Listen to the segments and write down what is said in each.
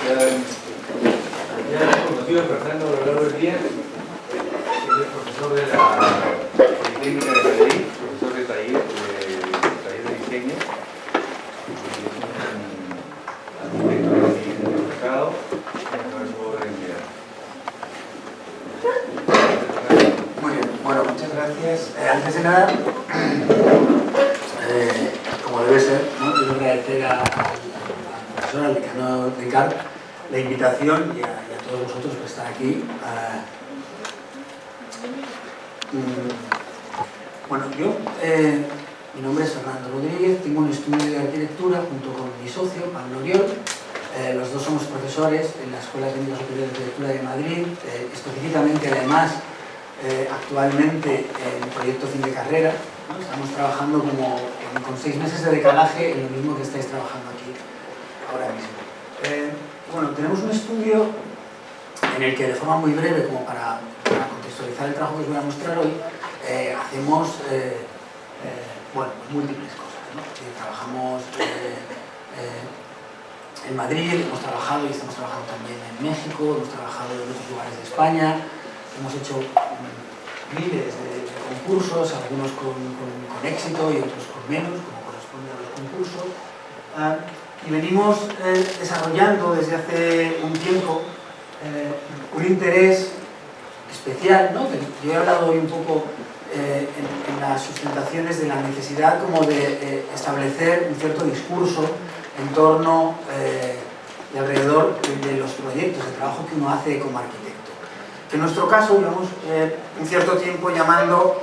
Ya he conocido a Fernando a lo largo del día. Él es profesor de la Politécnica de Madrid, profesor de taller de diseño. Es un arquitecto destacado. Vamos a ver su obra en vida. Muy bien, bueno, muchas gracias. Antes de nada, como debe ser, ¿no? Quiero agradecer al profesor, al decano de CARP, la invitación y a todos vosotros por estar aquí. Bueno, mi nombre es Fernando Rodríguez, tengo un estudio de arquitectura junto con mi socio, Pablo Oriol. Los dos somos profesores en la Escuela Técnica Superior de Arquitectura de Madrid, específicamente además actualmente en el proyecto fin de carrera, ¿no? Estamos trabajando con 6 meses de decalaje en lo mismo que estáis trabajando aquí ahora mismo. Bueno, tenemos un estudio en el que de forma muy breve, como para contextualizar el trabajo que os voy a mostrar hoy, hacemos bueno, pues múltiples cosas, ¿no? Trabajamos en Madrid, hemos trabajado y estamos trabajando también en México, hemos trabajado en otros lugares de España, hemos hecho miles de concursos, algunos con éxito y otros con menos, como corresponde a los concursos. Y venimos desarrollando desde hace un tiempo un interés especial, ¿no? Yo he hablado hoy un poco en las sustentaciones de la necesidad como de establecer un cierto discurso en torno y alrededor de los proyectos de trabajo que uno hace como arquitecto. Que en nuestro caso llevamos un cierto tiempo llamando,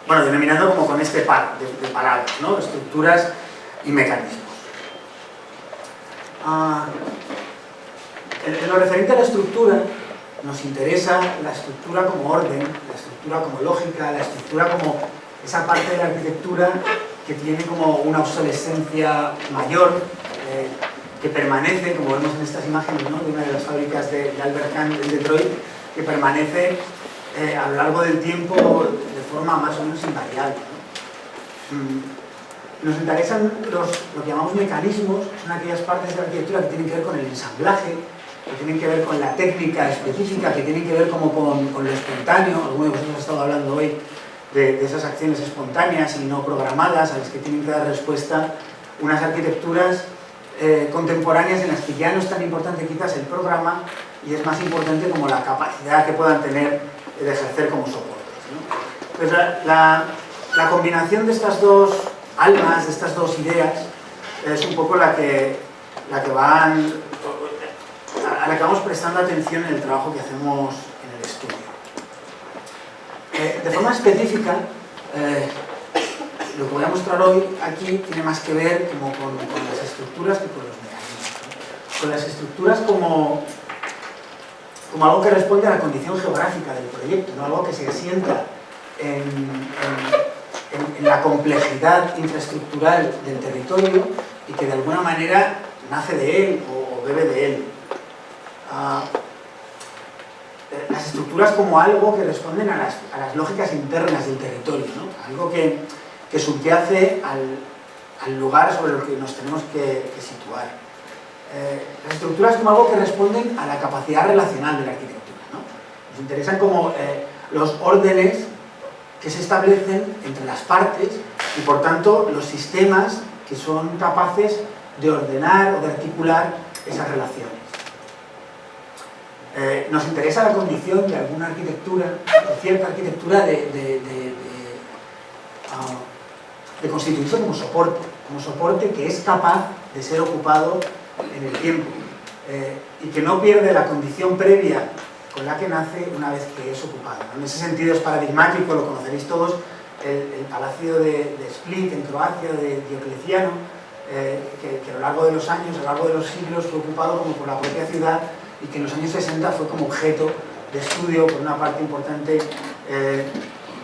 bueno, denominando como con este par de palabras, ¿no? Estructuras y mecanismos. En lo referente a la estructura, nos interesa la estructura como orden, la estructura como lógica, la estructura como esa parte de la arquitectura que tiene como una obsolescencia mayor, que permanece, como vemos en estas imágenes, ¿no? De una de las fábricas de Albert Kahn en Detroit, que permanece a lo largo del tiempo de forma más o menos invariable, ¿no? Nos interesan lo que llamamos mecanismos, son aquellas partes de la arquitectura que tienen que ver con el ensamblaje, que tienen que ver con la técnica específica, que tienen que ver como con lo espontáneo. Alguno de vosotros ha estado hablando hoy de esas acciones espontáneas y no programadas a las que tienen que dar respuesta unas arquitecturas contemporáneas en las que ya no es tan importante quizás el programa y es más importante como la capacidad que puedan tener de ejercer como soportes, ¿no? Pues la combinación de estas dos almas, de estas dos ideas, es un poco a la que vamos prestando atención en el trabajo que hacemos en el estudio. De forma específica, lo que voy a mostrar hoy aquí tiene más que ver como con las estructuras que con los mecanismos, ¿no? Con las estructuras como algo que responde a la condición geográfica del proyecto, ¿no? Algo que se asienta en la complejidad infraestructural del territorio y que de alguna manera nace de él o bebe de él. Las estructuras como algo que responden a las lógicas internas del territorio, ¿no? Algo que subyace al lugar sobre el que nos tenemos que situar. Las estructuras como algo que responden a la capacidad relacional de la arquitectura, ¿no? Nos interesan como los órdenes que se establecen entre las partes y por tanto los sistemas que son capaces de ordenar o de articular esas relaciones. Nos interesa la condición de alguna arquitectura, de cierta arquitectura de constituirse como soporte que es capaz de ser ocupado en el tiempo y que no pierde la condición previa con la que nace una vez que es ocupado, ¿no? En ese sentido es paradigmático, lo conoceréis todos, el palacio de Split en Croacia, de Diocleciano, que a lo largo de los años, a lo largo de los siglos fue ocupado como por la propia ciudad y que en los años 60 fue como objeto de estudio por una parte importante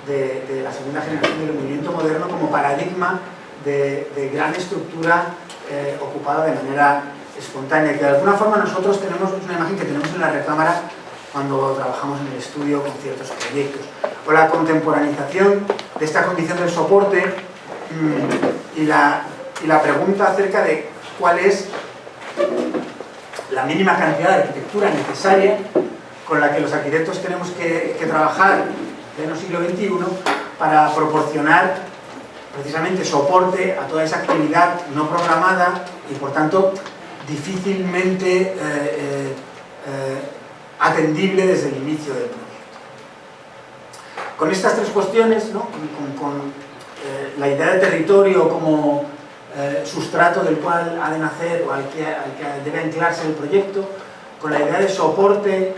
de la segunda generación del movimiento moderno como paradigma de gran estructura ocupada de manera espontánea, que de alguna forma nosotros tenemos, es una imagen que tenemos en la recámara cuando trabajamos en el estudio con ciertos proyectos. O la contemporanización de esta condición del soporte y la pregunta acerca de cuál es la mínima cantidad de arquitectura necesaria con la que los arquitectos tenemos que trabajar en el siglo XXI para proporcionar precisamente soporte a toda esa actividad no programada y por tanto difícilmente atendible desde el inicio del proyecto. Con estas tres cuestiones, ¿no? con la idea de territorio como sustrato del cual ha de nacer o al que debe anclarse el proyecto, con la idea de soporte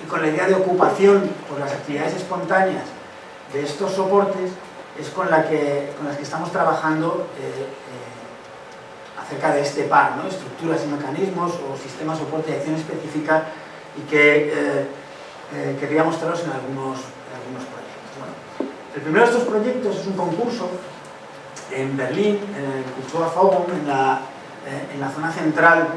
y con la idea de ocupación por las actividades espontáneas de estos soportes, es con las que estamos trabajando acerca de este par, ¿no? Estructuras y mecanismos o sistemas soporte y acción específica, y que quería mostraros en algunos proyectos. Bueno, el primero de estos proyectos es un concurso en Berlín, en el Kulturforum, en la zona central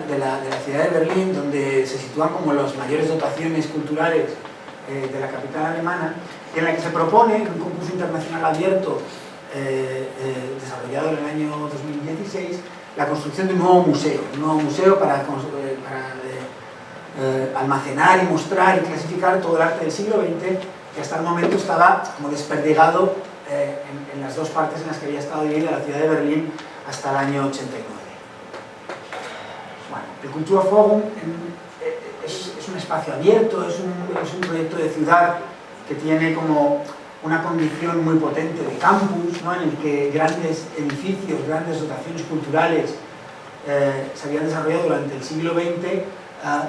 de la ciudad de Berlín, donde se sitúan como las mayores dotaciones culturales de la capital alemana, y en la que se propone un concurso internacional abierto desarrollado en el año 2016, la construcción de un nuevo museo para almacenar y mostrar y clasificar todo el arte del siglo XX, que hasta el momento estaba como desperdigado en las dos partes en las que había estado dividida la ciudad de Berlín hasta el año 89. Bueno, el Kulturforum es un espacio abierto, es un proyecto de ciudad que tiene como una condición muy potente de campus, ¿no? En el que grandes edificios, grandes dotaciones culturales se habían desarrollado durante el siglo XX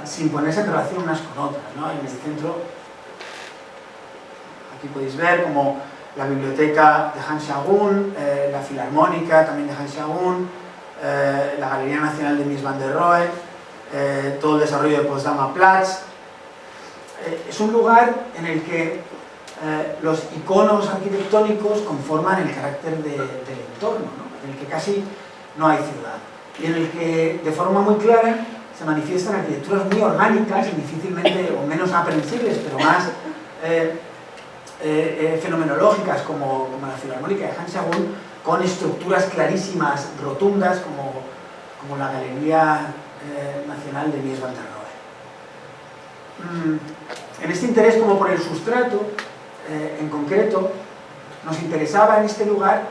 sin ponerse en relación unas con otras, ¿no? En el centro, aquí podéis ver como la biblioteca de Hans Scharoun, la filarmónica también de Hans Scharoun, la Galería Nacional de Mies van der Rohe, todo el desarrollo de Potsdamer Platz. Es un lugar en el que los iconos arquitectónicos conforman el carácter del entorno, ¿no? En el que casi no hay ciudad, y en el que de forma muy clara se manifiestan arquitecturas muy orgánicas y difícilmente, o menos aprehensibles, pero más fenomenológicas, como la filarmónica de Hans Scharoun, con estructuras clarísimas, rotundas, como la Galería Nacional de Mies van der Rohe. En este interés como por el sustrato, en concreto, nos interesaba en este lugar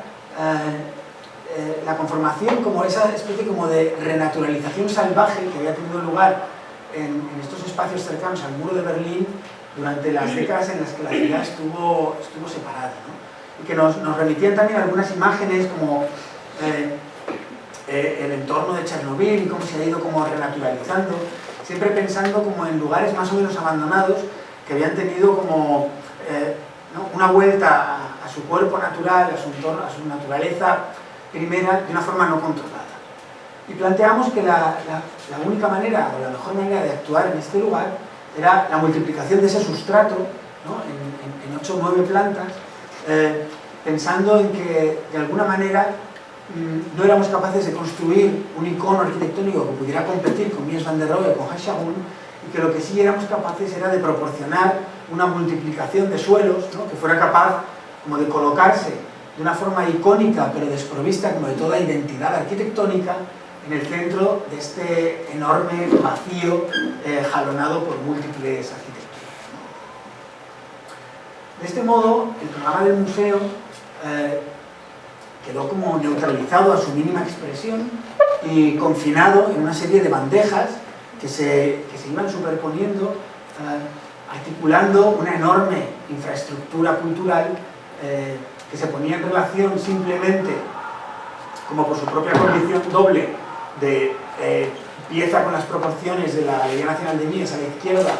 la conformación como esa especie como de renaturalización salvaje que había tenido lugar en estos espacios cercanos al muro de Berlín durante las décadas en las que la ciudad estuvo separada, ¿no? Y que nos remitían también algunas imágenes como el entorno de Chernobyl y cómo se ha ido como renaturalizando, siempre pensando como en lugares más o menos abandonados que habían tenido como ¿no? una vuelta a su cuerpo natural, a su entorno, a su naturaleza primera, de una forma no controlada. Y planteamos que la única manera, o la mejor manera de actuar en este lugar era la multiplicación de ese sustrato, ¿no? en 8 o 9 plantas, pensando en que de alguna manera no éramos capaces de construir un icono arquitectónico que pudiera competir con Mies van der Rohe o con Hans Scharoun, y que lo que sí éramos capaces era de proporcionar una multiplicación de suelos, ¿no? que fuera capaz como de colocarse de una forma icónica pero desprovista como de toda identidad arquitectónica en el centro de este enorme vacío jalonado por múltiples arquitecturas. De este modo, el programa del museo quedó como neutralizado a su mínima expresión y confinado en una serie de bandejas que se iban superponiendo, articulando una enorme infraestructura cultural que se ponía en relación simplemente, como por su propia condición doble, de pieza con las proporciones de la Galería Nacional de Mies a la izquierda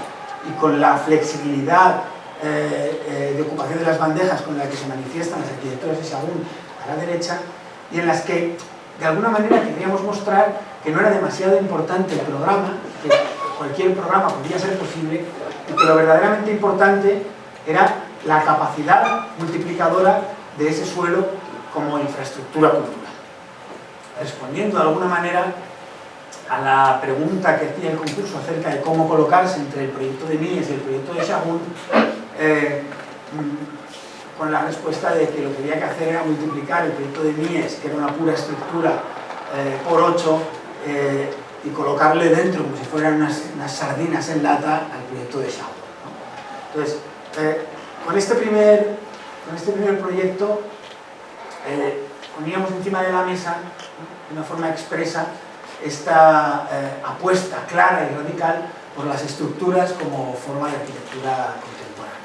y con la flexibilidad de ocupación de las bandejas con la que se manifiestan las arquitecturas de Scharoun a la derecha, y en las que de alguna manera queríamos mostrar que no era demasiado importante el programa, que cualquier programa podía ser posible, y que lo verdaderamente importante era la capacidad multiplicadora de ese suelo como infraestructura cultural. Respondiendo de alguna manera a la pregunta que hacía el concurso acerca de cómo colocarse entre el proyecto de Mies y el proyecto de Scharoun, con la respuesta de que lo que había que hacer era multiplicar el proyecto de Mies, que era una pura estructura, por 8, y colocarle dentro, como si fueran unas sardinas en lata, al proyecto de Shaw, ¿no? Entonces, con este primer proyecto, poníamos encima de la mesa, ¿no?, de una forma expresa, esta apuesta clara y radical por las estructuras como forma de arquitectura contemporánea.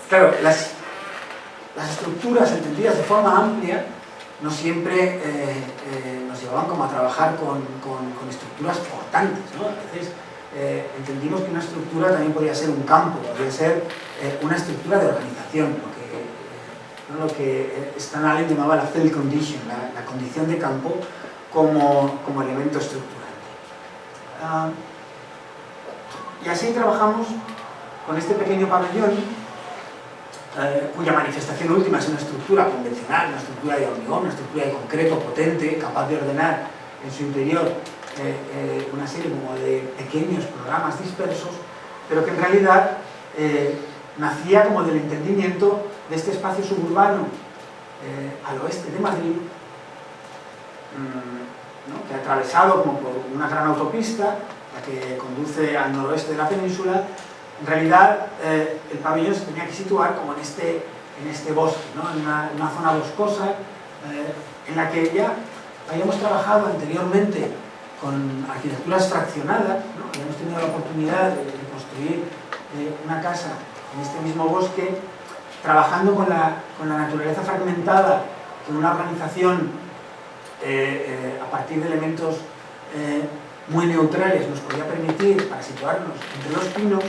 Claro, las estructuras entendidas de forma amplia no siempre nos llevaban como a trabajar con estructuras portantes, ¿no? A veces entendimos que una estructura también podía ser un campo, podía ser una estructura de organización, lo que Stan Allen llamaba la field condition, la condición de campo como elemento estructurante. Y así trabajamos con este pequeño pabellón, cuya manifestación última es una estructura convencional, una estructura de hormigón, una estructura de concreto potente, capaz de ordenar en su interior una serie como de pequeños programas dispersos, pero que en realidad nacía como del entendimiento de este espacio suburbano al oeste de Madrid, ¿no?, que ha atravesado como por una gran autopista, la que conduce al noroeste de la península. En realidad, el pabellón se tenía que situar como en este bosque, ¿no?, en una zona boscosa, en la que ya habíamos trabajado anteriormente con arquitecturas fraccionadas, ¿no? Habíamos tenido la oportunidad de construir una casa en este mismo bosque, trabajando con la naturaleza fragmentada, con una organización a partir de elementos muy neutrales nos podía permitir para situarnos entre los pinos,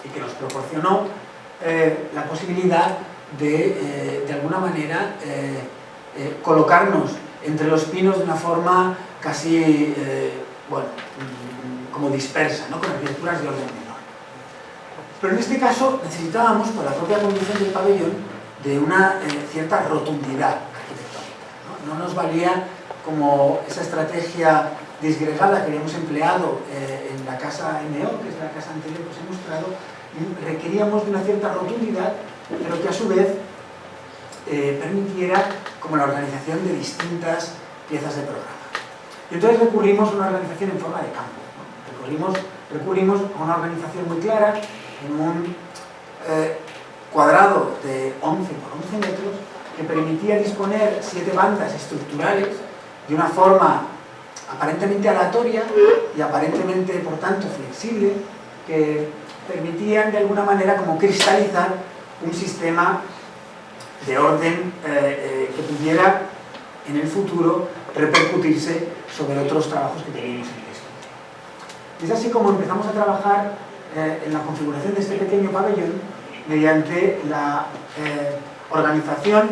y que nos proporcionó la posibilidad de alguna manera colocarnos entre los pinos de una forma casi, bueno, como dispersa, ¿no?, con arquitecturas de orden menor. Pero en este caso necesitábamos, por la propia condición del pabellón, de una cierta rotundidad arquitectónica, ¿no? No nos valía como esa estrategia disgregada que habíamos empleado en la casa MO, que es la casa anterior que os he mostrado. Requeríamos de una cierta rotundidad, pero que a su vez permitiera como la organización de distintas piezas de programa. Y entonces recurrimos a una organización en forma de campo, ¿no? Recurrimos a una organización muy clara, en un cuadrado de 11 por 11 metros, que permitía disponer 7 bandas estructurales de una forma aparentemente aleatoria y aparentemente, por tanto, flexible, que permitían de alguna manera como cristalizar un sistema de orden que pudiera en el futuro repercutirse sobre otros trabajos que teníamos en el estudio. Es así como empezamos a trabajar en la configuración de este pequeño pabellón mediante la organización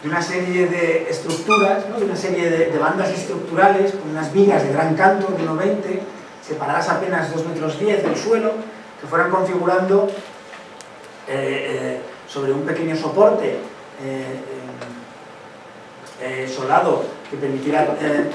de una serie de estructuras, ¿no?, de una serie de bandas estructurales con unas vigas de gran canto de 1,20, separadas apenas 2,10 metros del suelo, que fueran configurando sobre un pequeño soporte solado que permitiera,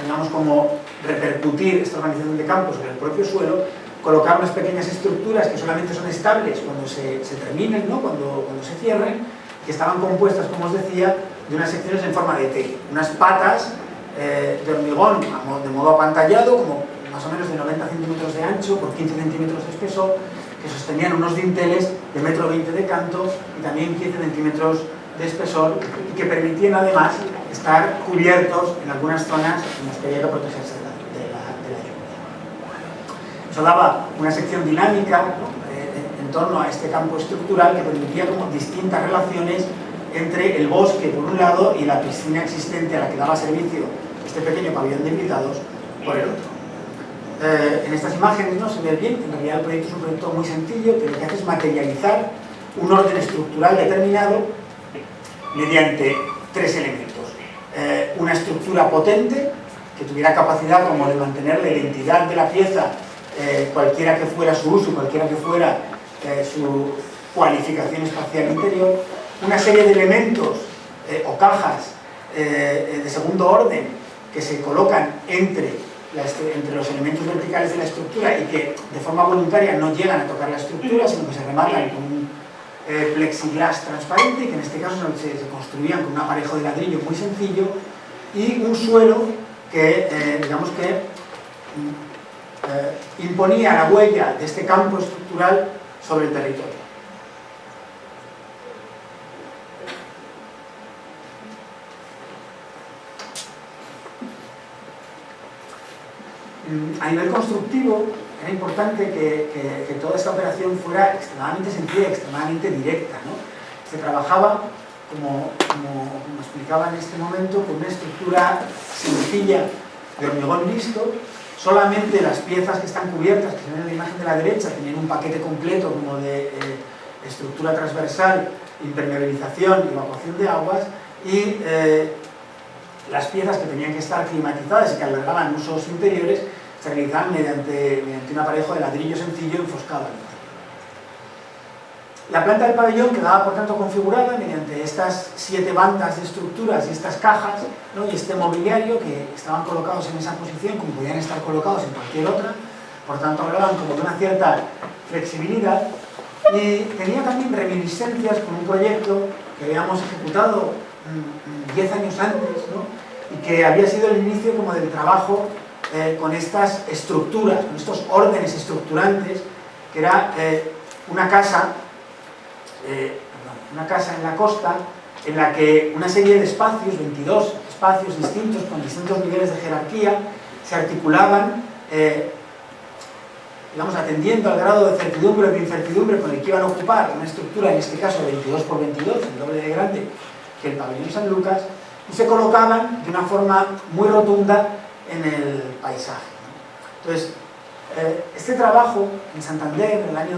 digamos, como repercutir esta organización de campo sobre el propio suelo, colocar unas pequeñas estructuras que solamente son estables cuando se terminen, ¿no?, cuando se cierren, que estaban compuestas, como os decía, de unas secciones en forma de T, unas patas de hormigón de modo apantallado, como más o menos de 90 centímetros de ancho por 15 centímetros de espesor, que sostenían unos dinteles de 1,20 metros de canto y también 15 centímetros de espesor, y que permitían además estar cubiertos en algunas zonas en las que había que protegerse de la lluvia. Eso daba una sección dinámica, ¿no?, en torno a este campo estructural, que permitía como distintas relaciones entre el bosque por un lado y la piscina existente a la que daba servicio este pequeño pabellón de invitados por el otro. En estas imágenes no se ve bien, en realidad el proyecto es un proyecto muy sencillo, que lo que hace es materializar un orden estructural determinado mediante 3 elementos. Una estructura potente, que tuviera capacidad como de mantener la identidad de la pieza, cualquiera que fuera su uso, cualquiera que fuera su cualificación espacial interior. Una serie de elementos o cajas de segundo orden que se colocan entre entre los elementos verticales de la estructura y que de forma voluntaria no llegan a tocar la estructura, sino que se rematan con un plexiglas transparente, que en este caso se construían con un aparejo de ladrillo muy sencillo, y un suelo que, digamos que, imponía la huella de este campo estructural sobre el territorio. A nivel constructivo, era importante que toda esta operación fuera extremadamente sencilla y extremadamente directa, ¿no? Se trabajaba, como explicaba en este momento, con una estructura sencilla de hormigón listo. Solamente las piezas que están cubiertas, que se ven en la imagen de la derecha, tenían un paquete completo como de estructura transversal, impermeabilización y evacuación de aguas, y las piezas que tenían que estar climatizadas y que albergaban usos interiores se realizaban mediante un aparejo de ladrillo sencillo enfoscado al interior. La planta del pabellón quedaba por tanto configurada mediante estas 7 bandas de estructuras y estas cajas, ¿no? Y este mobiliario que estaban colocados en esa posición como podían estar colocados en cualquier otra, por tanto hablaban como de una cierta flexibilidad, y tenía también reminiscencias con un proyecto que habíamos ejecutado 10 años antes, ¿no? Y que había sido el inicio como del trabajo con estas estructuras, con estos órdenes estructurantes, que era una casa en la costa en la que una serie de espacios, 22 espacios distintos con distintos niveles de jerarquía, se articulaban, digamos, atendiendo al grado de certidumbre o de incertidumbre con el que iban a ocupar una estructura, en este caso de 22 por 22, el doble de grande que el pabellón San Lucas, y se colocaban de una forma muy rotunda en el paisaje, ¿no? Entonces, este trabajo en Santander, en el año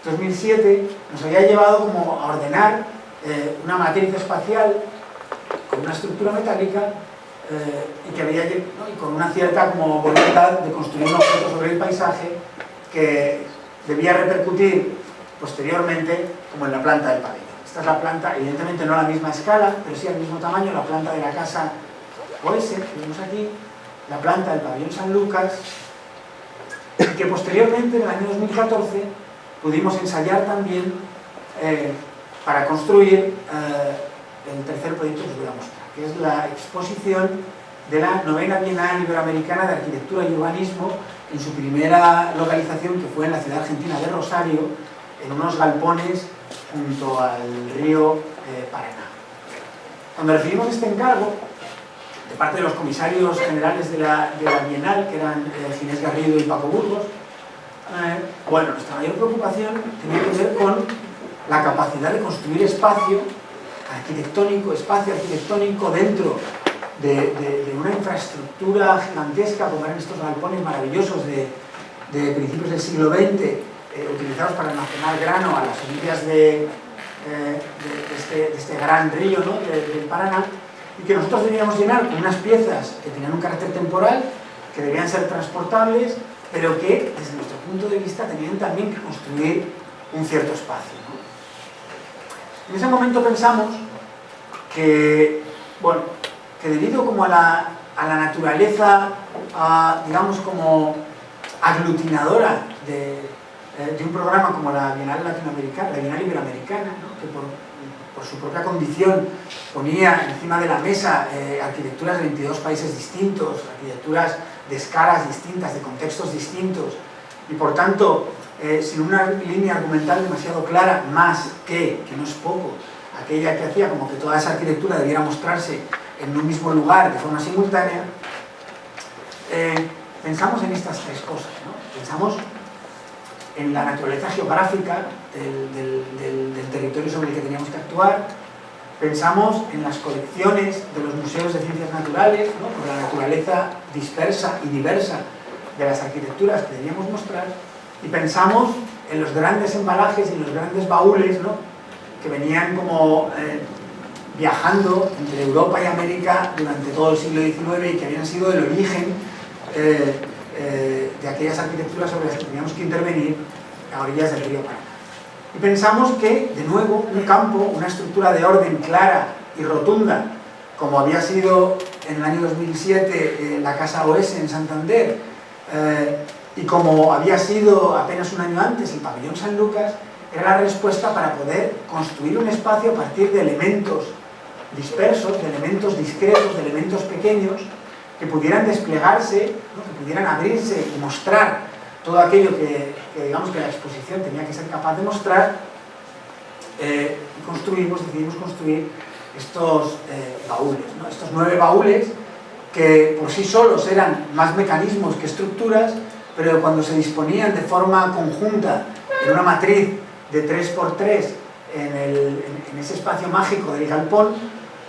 2007, nos había llevado como a ordenar una matriz espacial con una estructura metálica y que había, ¿no? Y con una cierta como voluntad de construir un objeto sobre el paisaje que debía repercutir posteriormente como en la planta del pabellón. Esta es la planta, evidentemente no a la misma escala, pero sí al mismo tamaño, la planta de la casa OS, que vemos aquí, la planta del pabellón San Lucas, y que posteriormente, en el año 2014, pudimos ensayar también para construir el tercer proyecto que os voy a mostrar, que es la exposición de la 9ª Bienal Iberoamericana de Arquitectura y Urbanismo, en su primera localización, que fue en la ciudad argentina de Rosario, en unos galpones junto al río Paraná. Cuando recibimos este encargo, de parte de los comisarios generales de la Bienal, que eran Ginés Garrido y Paco Burgos, bueno, nuestra mayor preocupación tenía que ver con la capacidad de construir espacio arquitectónico dentro de una infraestructura gigantesca, como eran estos galpones maravillosos de principios del siglo XX, utilizados para almacenar grano a las orillas de este gran río, ¿no? del Paraná, y que nosotros debíamos llenar con unas piezas que tenían un carácter temporal, que debían ser transportables, pero que, desde nuestro punto de vista, tenían también que construir un cierto espacio, ¿no? En ese momento pensamos que, bueno, que debido como a la naturaleza, digamos, como aglutinadora de un programa como la Bienal Latinoamericana, la Bienal Iberoamericana, ¿no? Que por su propia condición ponía encima de la mesa arquitecturas de 22 países distintos, arquitecturas de escalas distintas, de contextos distintos, y por tanto, sin una línea argumental demasiado clara, más que no es poco, aquella que hacía como que toda esa arquitectura debiera mostrarse en un mismo lugar de forma simultánea, pensamos en estas 3 cosas, ¿no? Pensamos en la naturaleza geográfica del territorio sobre el que teníamos que actuar, pensamos en las colecciones de los museos de ciencias naturales, ¿no? Por la naturaleza dispersa y diversa de las arquitecturas que debíamos mostrar, y pensamos en los grandes embalajes y los grandes baúles, ¿no? Que venían como viajando entre Europa y América durante todo el siglo XIX y que habían sido el origen de aquellas arquitecturas sobre las que teníamos que intervenir a orillas del río Paraná. Y pensamos que, de nuevo, un campo, una estructura de orden clara y rotunda, como había sido en el año 2007 la Casa OS en Santander, y como había sido apenas un año antes el Pabellón San Lucas, era la respuesta para poder construir un espacio a partir de elementos dispersos, de elementos discretos, de elementos pequeños, que pudieran desplegarse, ¿no? Que pudieran abrirse y mostrar todo aquello que digamos que la exposición tenía que ser capaz de mostrar, y decidimos construir estos baúles, ¿no? Estos 9 baúles que por sí solos eran más mecanismos que estructuras, pero cuando se disponían de forma conjunta en una matriz de 3×3 en ese espacio mágico del galpón,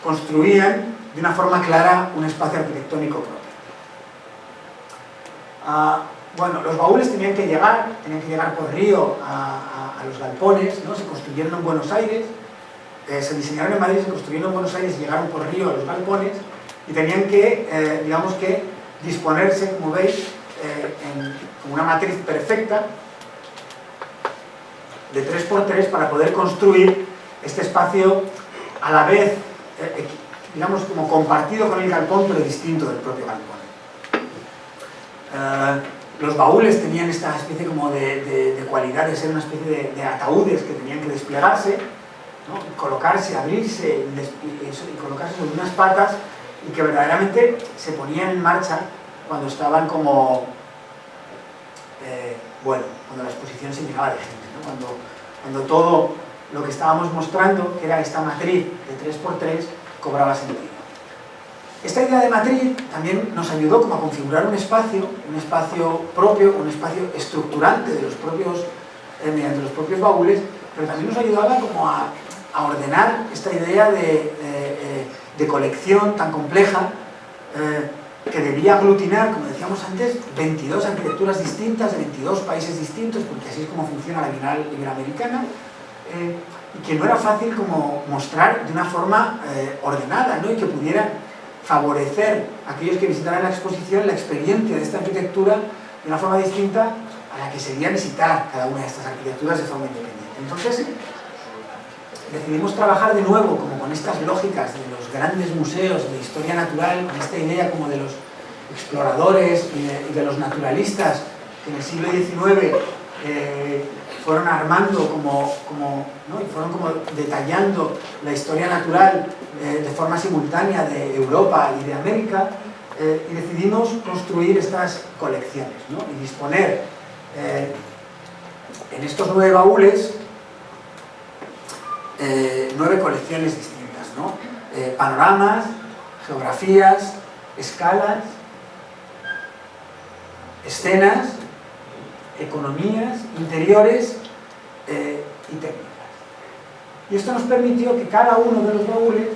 construían de una forma clara un espacio arquitectónico propio. Bueno, los baúles tenían que llegar por río a los galpones, ¿no? Se construyeron en Buenos Aires, se diseñaron en Madrid, se construyeron en Buenos Aires y llegaron por río a los galpones, y tenían que, digamos que, disponerse, como veis, como una matriz perfecta de 3×3 para poder construir este espacio a la vez, digamos, como compartido con el galpón, pero distinto del propio galpón. Los baúles tenían esta especie como de cualidad de ser una especie de ataúdes que tenían que desplegarse, ¿no? Colocarse, abrirse y colocarse sobre unas patas, y que verdaderamente se ponían en marcha cuando estaban como, cuando la exposición se llenaba de gente, ¿no? Cuando todo lo que estábamos mostrando, que era esta matriz de 3×3, cobraba sentido. Esta idea de matriz también nos ayudó como a configurar un espacio propio, un espacio estructurante de los propios, mediante los propios baúles, pero también nos ayudaba como a ordenar esta idea de colección tan compleja, que debía aglutinar, como decíamos antes, 22 arquitecturas distintas de 22 países distintos, porque así es como funciona la Bienal Iberoamericana, y que no era fácil como mostrar de una forma ordenada, ¿no? Y que pudiera favorecer a aquellos que visitaran la exposición la experiencia de esta arquitectura de una forma distinta a la que sería visitar cada una de estas arquitecturas de forma independiente. Entonces, decidimos trabajar de nuevo como con estas lógicas de los grandes museos de historia natural, con esta idea como de los exploradores y de los naturalistas que en el siglo XIX fueron armando ¿no? Y fueron como detallando la historia natural de forma simultánea de Europa y de América, y decidimos construir estas colecciones, ¿no? Y disponer en estos 9 baúles 9 colecciones distintas, ¿no? Panoramas, geografías, escalas, escenas, economías, interiores y técnicas. Y esto nos permitió que cada uno de los baúles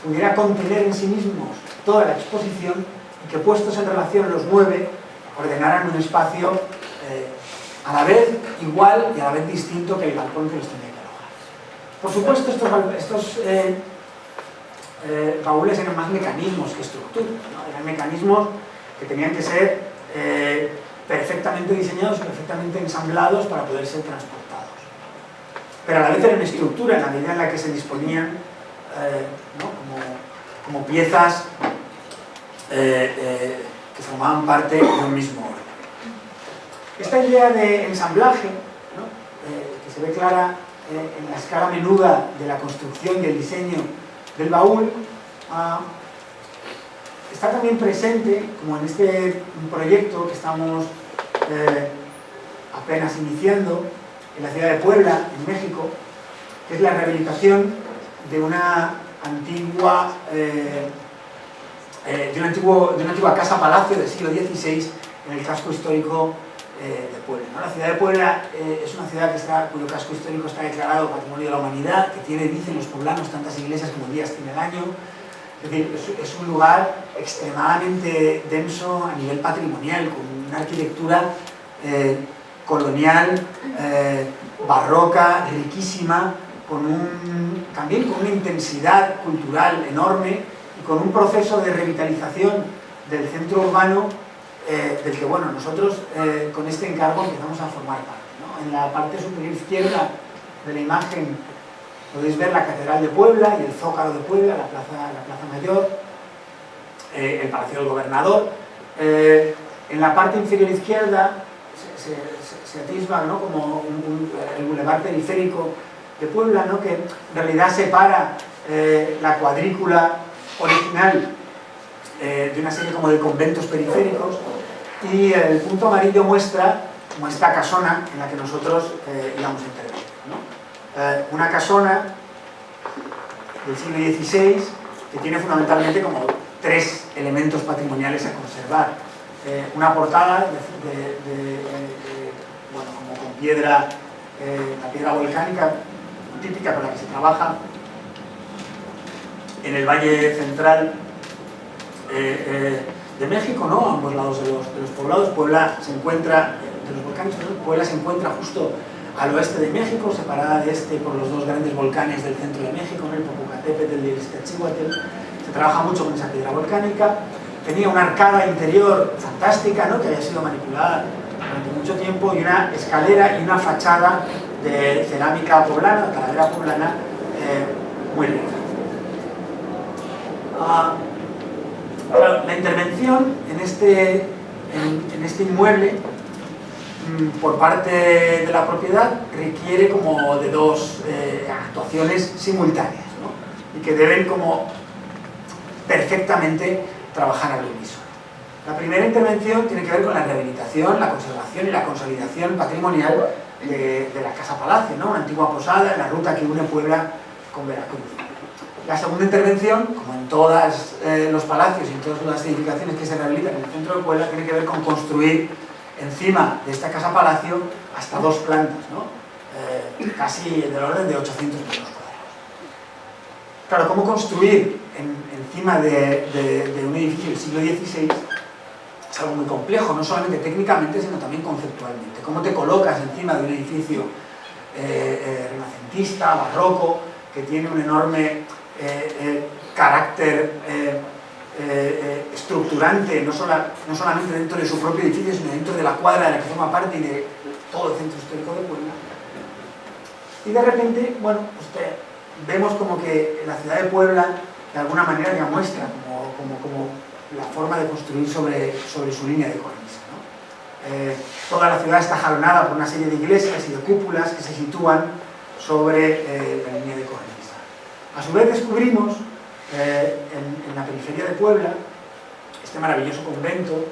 pudiera contener en sí mismos toda la exposición, y que puestos en relación los 9 ordenaran un espacio a la vez igual y a la vez distinto que el galpón que los tenía que alojar. Por supuesto, estos baúles eran más mecanismos que estructuras, ¿no? Eran mecanismos que tenían que ser perfectamente diseñados y perfectamente ensamblados para poder ser transportados. Pero a la vez eran estructura en la medida en la que se disponían, ¿no? como piezas que formaban parte de un mismo orden. Esta idea de ensamblaje, ¿no? Que se ve clara en la escala menuda de la construcción y el diseño del baúl, está también presente, como en este proyecto que estamos apenas iniciando en la ciudad de Puebla, en México, que es la rehabilitación de una antigua casa palacio del siglo XVI en el casco histórico de Puebla, ¿no? La ciudad de Puebla es una ciudad cuyo casco histórico está declarado Patrimonio de la Humanidad, que tiene, dicen los poblanos, tantas iglesias como días tiene el año. Es decir, es un lugar extremadamente denso a nivel patrimonial, con una arquitectura colonial, barroca, riquísima, también con una intensidad cultural enorme, y con un proceso de revitalización del centro urbano del que, bueno, nosotros con este encargo empezamos a formar parte, ¿no? En la parte superior izquierda de la imagen podéis ver la Catedral de Puebla y el Zócalo de Puebla, la Plaza Mayor. el Palacio del Gobernador. En la parte inferior izquierda se atisba, ¿no?, como el bulevar periférico de Puebla, ¿no?, que en realidad separa la cuadrícula original de una serie como de conventos periféricos, y el punto amarillo muestra como esta casona en la que nosotros íbamos a intervenir, ¿no? Una casona del siglo XVI que tiene fundamentalmente como 3 elementos patrimoniales a conservar. Una portada bueno, como con piedra, la piedra volcánica típica con la que se trabaja en el Valle Central de México, ¿no?, a ambos lados de los poblados. Puebla se encuentra, de los volcanes, ¿no? Puebla se encuentra justo al oeste de México, separada de este por los 2 grandes volcanes del centro de México, ¿no?, el Popocatépetl y el Iztaccíhuatl. Se trabaja mucho con esa piedra volcánica. Tenía una arcada interior fantástica, ¿no?, que había sido manipulada durante mucho tiempo, y una escalera y una fachada de cerámica poblana, taladera poblana, muy rica. La intervención en este inmueble por parte de la propiedad requiere como de 2 actuaciones simultáneas, ¿no?, y que deben como perfectamente trabajar al unísono. La primera intervención tiene que ver con la rehabilitación, la conservación y la consolidación patrimonial de la Casa Palacio, ¿no?, una antigua posada en la ruta que une Puebla con Veracruz. La segunda intervención, como en todos los palacios y en todas las edificaciones que se rehabilitan en el centro de Puebla, tiene que ver con construir encima de esta Casa Palacio hasta 2 plantas, ¿no?, casi del orden de 800 metros cuadrados. Claro, ¿cómo construir encima de un edificio del siglo XVI? Es algo muy complejo, no solamente técnicamente, sino también conceptualmente. ¿Cómo te colocas encima de un edificio renacentista, barroco, que tiene un enorme carácter estructurante, no solamente dentro de su propio edificio, sino dentro de la cuadra de la que forma parte y de todo el centro histórico de Puebla? Y de repente, bueno, pues vemos como que la ciudad de Puebla de alguna manera ya muestra como la forma de construir sobre su línea de cornisa, ¿no? Toda la ciudad está jalonada por una serie de iglesias y de cúpulas que se sitúan sobre la línea de cornisa. A su vez descubrimos en la periferia de Puebla este maravilloso convento,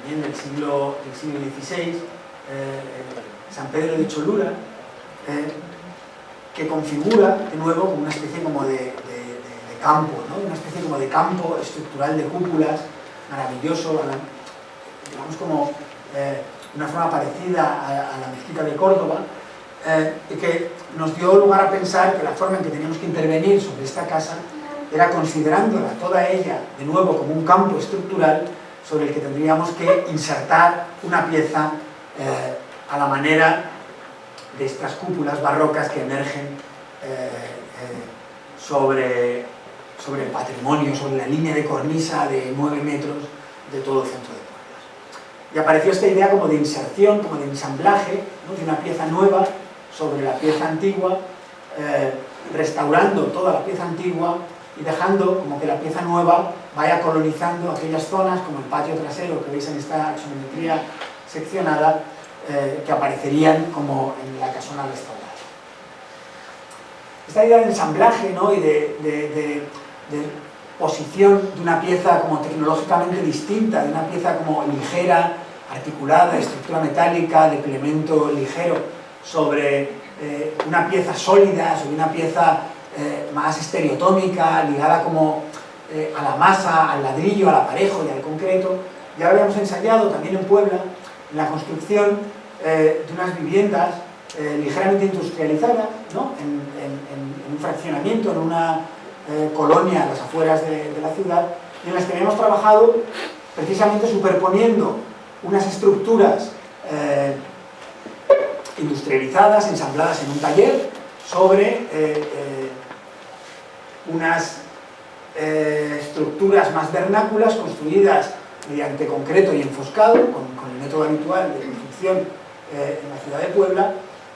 también del siglo XVI, San Pedro de Cholula, que configura de nuevo como una especie como de campo, ¿no?, una especie como de campo estructural de cúpulas, maravilloso, digamos como una forma parecida a la mezquita de Córdoba, y que nos dio lugar a pensar que la forma en que teníamos que intervenir sobre esta casa era considerándola toda ella de nuevo como un campo estructural sobre el que tendríamos que insertar una pieza a la manera de estas cúpulas barrocas que emergen sobre el patrimonio, sobre la línea de cornisa de 9 metros de todo el centro de Puebla. Y apareció esta idea como de inserción, como de ensamblaje, ¿no?, de una pieza nueva sobre la pieza antigua, restaurando toda la pieza antigua y dejando como que la pieza nueva vaya colonizando aquellas zonas, como el patio trasero que veis en esta axonometría seccionada, que aparecerían como en la casona restaurada. Esta idea de ensamblaje, ¿no?, y de posición de una pieza como tecnológicamente distinta, de una pieza como ligera, articulada, estructura metálica, de complemento ligero, sobre una pieza sólida, sobre una pieza más estereotómica, ligada como a la masa, al ladrillo, al aparejo y al concreto. Ya lo habíamos ensayado también en Puebla, en la construcción de unas viviendas ligeramente industrializadas, ¿no?, en un fraccionamiento, en una colonia a las afueras de la ciudad, en las que habíamos trabajado precisamente superponiendo unas estructuras industrializadas, ensambladas en un taller, sobre unas estructuras más vernáculas construidas mediante concreto y enfoscado, con el método habitual de construcción en la ciudad de Puebla,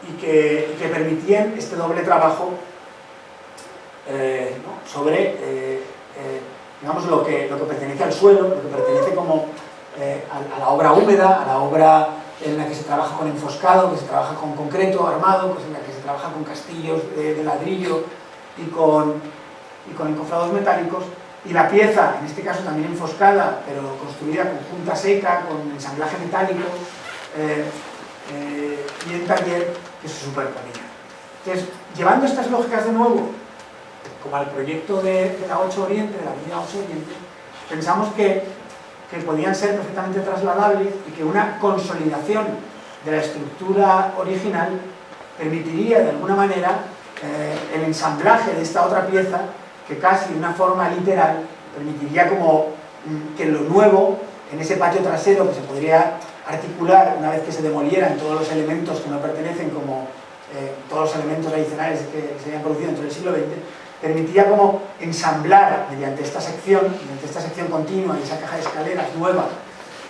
y que permitían este doble trabajo, ¿no?, sobre digamos, lo que pertenece al suelo, lo que pertenece como a la obra húmeda, a la obra en la que se trabaja con enfoscado, que se trabaja con concreto armado, pues en la que se trabaja con castillos de ladrillo y con encofrados metálicos, y la pieza, en este caso también enfoscada, pero construida con punta seca, con ensamblaje metálico, y en taller, que se superponía. Entonces, llevando estas lógicas de nuevo, como al proyecto de la 8 Oriente, de la avenida 8 Oriente, pensamos que podían ser perfectamente trasladables y que una consolidación de la estructura original permitiría de alguna manera el ensamblaje de esta otra pieza, que casi de una forma literal permitiría como que lo nuevo en ese patio trasero, que se podría articular una vez que se demolieran todos los elementos que no pertenecen, como todos los elementos adicionales que se habían producido entre el siglo XX, permitía como ensamblar mediante esta sección continua y esa caja de escaleras nueva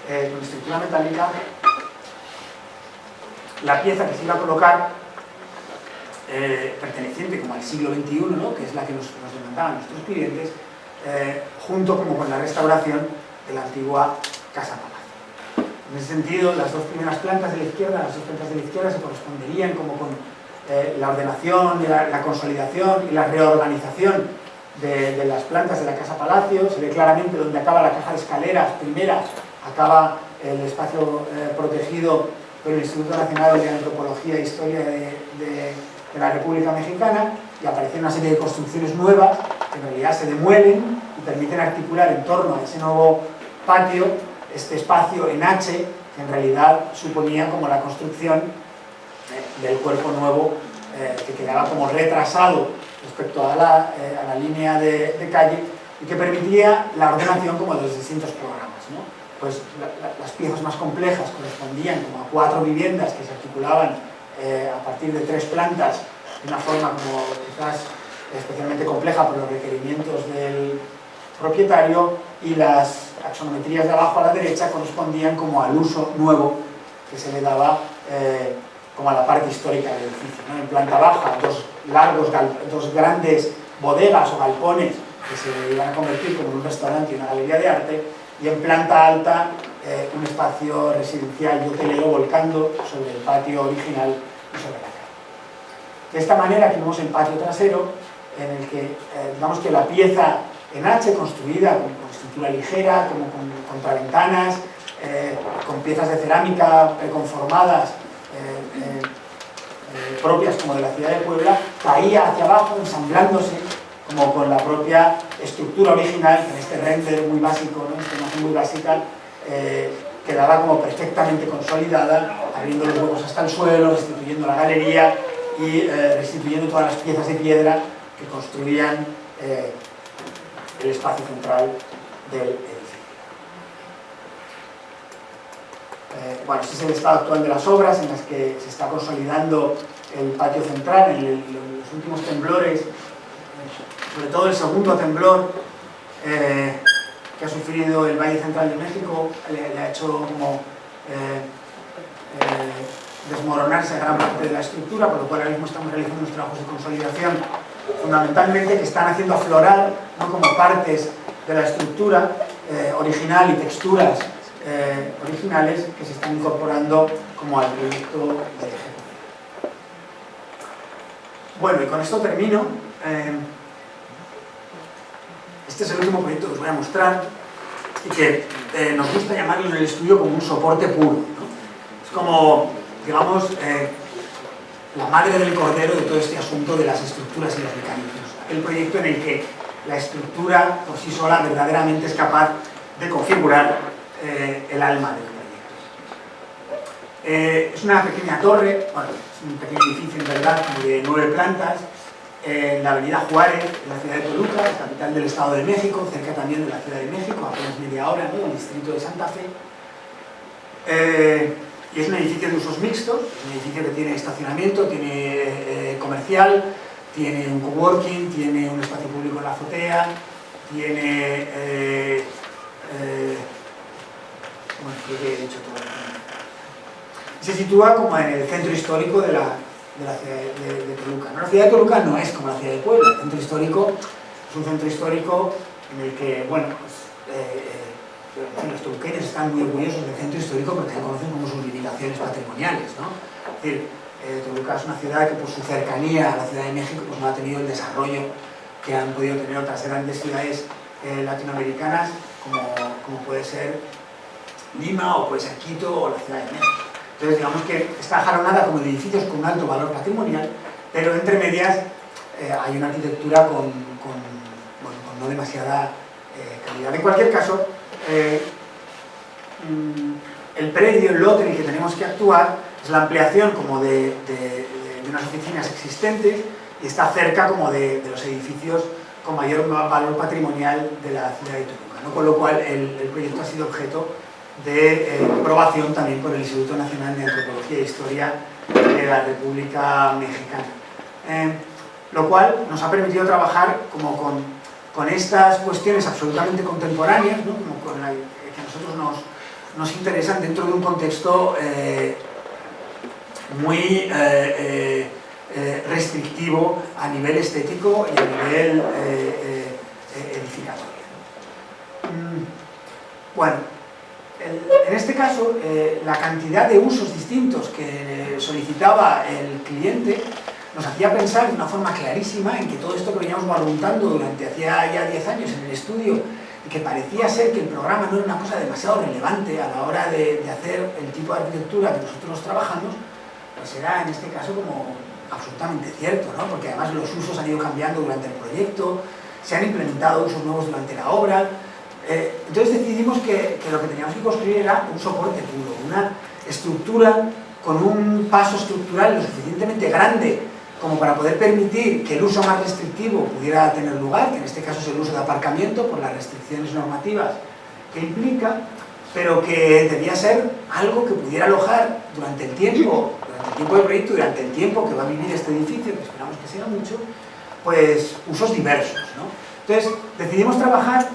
con estructura metálica, la pieza que se iba a colocar perteneciente como al siglo XXI, ¿no? Que es la que nos demandaban nuestros clientes, junto como con la restauración de la antigua Casa Palacio. En ese sentido, las dos primeras plantas de la izquierda, se corresponderían como con la ordenación, la consolidación y la reorganización de las plantas de la Casa Palacio. Se ve claramente donde acaba la caja de escaleras primera, acaba el espacio protegido por el Instituto Nacional de Antropología e Historia de la República Mexicana, y aparecen una serie de construcciones nuevas que en realidad se demuelen y permiten articular en torno a ese nuevo patio este espacio en H, que en realidad suponía como la construcción del cuerpo nuevo, que quedaba como retrasado respecto a la línea de calle, y que permitía la ordenación como de los distintos programas, ¿no? Pues las piezas más complejas correspondían como a 4 viviendas que se articulaban a partir de 3 plantas de una forma como quizás especialmente compleja por los requerimientos del propietario, y las axonometrías de abajo a la derecha correspondían como al uso nuevo que se le daba como a la parte histórica del edificio, ¿no? En planta baja, dos grandes bodegas o galpones que se iban a convertir como en un restaurante y una galería de arte, y en planta alta un espacio residencial y hotelero volcando sobre el patio original y sobre la calle. De esta manera, aquí vemos el patio trasero, en el que digamos que la pieza en H, construida con estructura ligera, como con contraventanas, con piezas de cerámica preconformadas, propias como de la ciudad de Puebla, caía hacia abajo ensamblándose como con la propia estructura original, que en este render muy básico, ¿no? Esta imagen muy básica, quedaba como perfectamente consolidada, abriendo los huecos hasta el suelo, restituyendo la galería y restituyendo todas las piezas de piedra que construían el espacio central del edificio. Bueno, este es el estado actual de las obras, en las que se está consolidando el patio central. En los últimos temblores, sobre todo el segundo temblor que ha sufrido el Valle Central de México, le ha hecho como desmoronarse gran parte de la estructura, por lo cual ahora mismo estamos realizando unos trabajos de consolidación, fundamentalmente que están haciendo aflorar, ¿no?, como partes de la estructura original y texturas originales que se están incorporando como al proyecto de ejecución. Bueno, y con esto termino. Este es el último proyecto que os voy a mostrar, y que nos gusta llamarlo en el estudio como un soporte puro, ¿no? Es como, digamos, la madre del cordero de todo este asunto de las estructuras y los mecanismos. El proyecto en el que la estructura por sí sola verdaderamente es capaz de configurar el alma del proyecto. Es una pequeña torre, bueno, es un pequeño edificio en verdad, como de 9 plantas, en la avenida Juárez, en la ciudad de Toluca, capital del Estado de México, cerca también de la Ciudad de México, apenas media hora, ¿no?, del distrito de Santa Fe. Y es un edificio de usos mixtos, es un edificio que tiene estacionamiento, tiene comercial, tiene un coworking, tiene un espacio público en la azotea, tiene... bueno, creo que he dicho todo. Se sitúa como en el centro histórico de la ciudad de Toluca, ¿no? La ciudad de Toluca no es como la ciudad de Puebla. El centro histórico es un centro histórico en el que, bueno, pues, los toluqueños están muy orgullosos del centro histórico porque conocen como sus limitaciones patrimoniales, ¿no? Es decir, Toluca es una ciudad que por su cercanía a la Ciudad de México pues no ha tenido el desarrollo que han podido tener otras grandes ciudades latinoamericanas como puede ser Lima o puede ser Quito o la Ciudad de México. Entonces digamos que está jalonada como de edificios con un alto valor patrimonial, pero entre medias hay una arquitectura con no demasiada calidad. En cualquier caso, el predio, el lote en el que tenemos que actuar es la ampliación como de unas oficinas existentes y está cerca como de los edificios con mayor valor patrimonial de la ciudad de Toluca, ¿no? Con lo cual el proyecto ha sido objeto de aprobación también por el Instituto Nacional de Antropología e Historia de la República Mexicana, lo cual nos ha permitido trabajar como con estas cuestiones absolutamente contemporáneas, ¿no? Como con la que a nosotros nos interesan dentro de un contexto muy restrictivo a nivel estético y a nivel edificatorio. Bueno, en este caso, la cantidad de usos distintos que solicitaba el cliente nos hacía pensar de una forma clarísima en que todo esto que veníamos barruntando durante hacía ya 10 años en el estudio y que parecía ser que el programa no era una cosa demasiado relevante a la hora de hacer el tipo de arquitectura que nosotros trabajamos, pues era en este caso como absolutamente cierto, ¿no? Porque además los usos han ido cambiando durante el proyecto, se han implementado usos nuevos durante la obra. Entonces decidimos que lo que teníamos que construir era un soporte puro, una estructura con un paso estructural lo suficientemente grande como para poder permitir que el uso más restrictivo pudiera tener lugar, que en este caso es el uso de aparcamiento por las restricciones normativas que implica, pero que debía ser algo que pudiera alojar durante el tiempo del proyecto, durante el tiempo que va a vivir este edificio, que esperamos que sea mucho, pues usos diversos, ¿no? Entonces decidimos trabajar